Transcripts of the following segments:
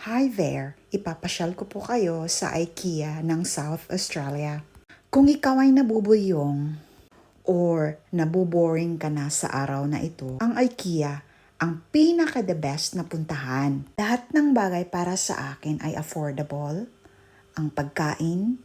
Hi there! Ipapasyal ko po kayo sa IKEA ng South Australia. Kung ikaw ay nabubulyong or naboboring ka na sa araw na ito, ang IKEA ang pinaka-the best na puntahan. Lahat ng bagay para sa akin ay affordable. Ang pagkain,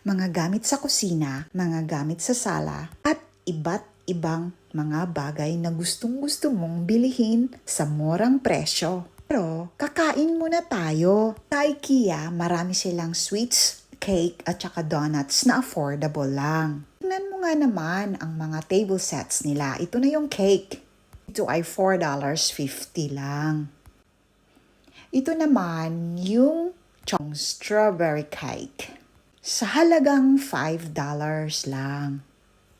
mga gamit sa kusina, mga gamit sa sala, at iba't ibang mga bagay na gustong-gusto mong bilihin sa murang presyo. Pero kakain muna tayo. Sa IKEA, marami silang sweets, cake at saka donuts na affordable lang. Tingnan mo nga naman ang mga table sets nila. Ito na yung cake. Ito ay $4.50 lang. Ito naman yung chong strawberry cake. Sa halagang $5 lang.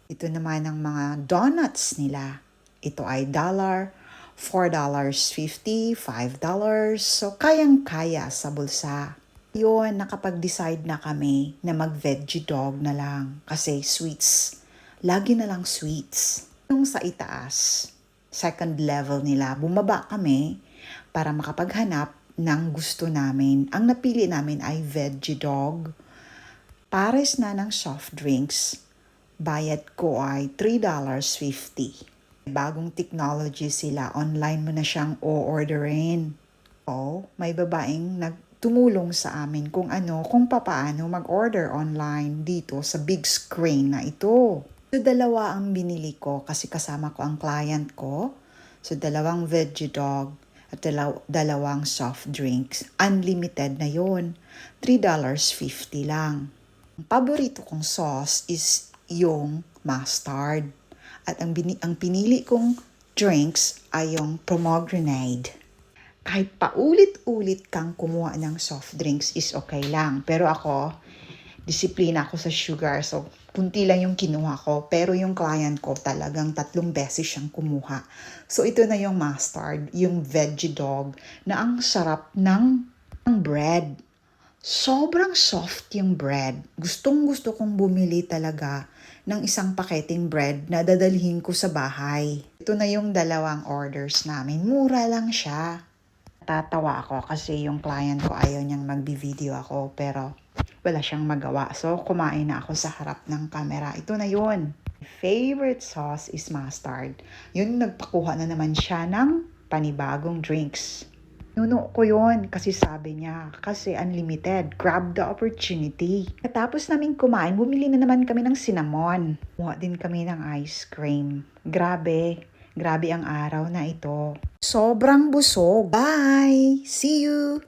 Ito naman ang mga donuts nila. Ito ay $4.50, $5. So, kayang-kaya sa bulsa. Yun, nakapag-decide na kami na mag-veggie dog na lang. Kasi sweets. Lagi na lang sweets. Yung sa itaas, second level nila, bumaba kami para makapaghanap ng gusto namin. Ang napili namin ay veggie dog. Pares na ng soft drinks. Bayad ko ay $3.50. Bagong technology sila, online mo na siyang o-orderin. O, may babaeng nagtumulong sa amin kung papaano mag-order online dito sa big screen na ito. So, dalawa ang binili ko kasi kasama ko ang client ko. So, dalawang veggie dog at dalawang soft drinks. Unlimited na yon. $3.50 lang. Ang paborito kong sauce is yung mustard. At ang pinili kong drinks ay yung pomegranate. Kahit paulit-ulit kang kumuha ng soft drinks is okay lang. Pero ako, disiplina ako sa sugar. So, kunti lang yung kinuha ko. Pero yung client ko talagang 3 beses siyang kumuha. So, ito na yung mustard, yung veggie dog, na ang sarap ng bread. Sobrang soft yung bread. Gustong-gusto kong bumili talaga ng isang paketing bread na dadalhin ko sa bahay. Ito na yung dalawang orders namin. Mura lang siya. Tatawa ako kasi yung client ko ayaw niyang magbi-video ako pero wala siyang magawa. So, kumain na ako sa harap ng camera. Ito na yun. Favorite sauce is mustard. Yun, nagpakuha na naman siya ng panibagong drinks. Nuno ko yun kasi sabi niya, kasi unlimited, grab the opportunity. Katapos namin kumain, bumili na naman kami ng cinnamon. Kumuha din kami ng ice cream. Grabe ang araw na ito. Sobrang busog. Bye! See you!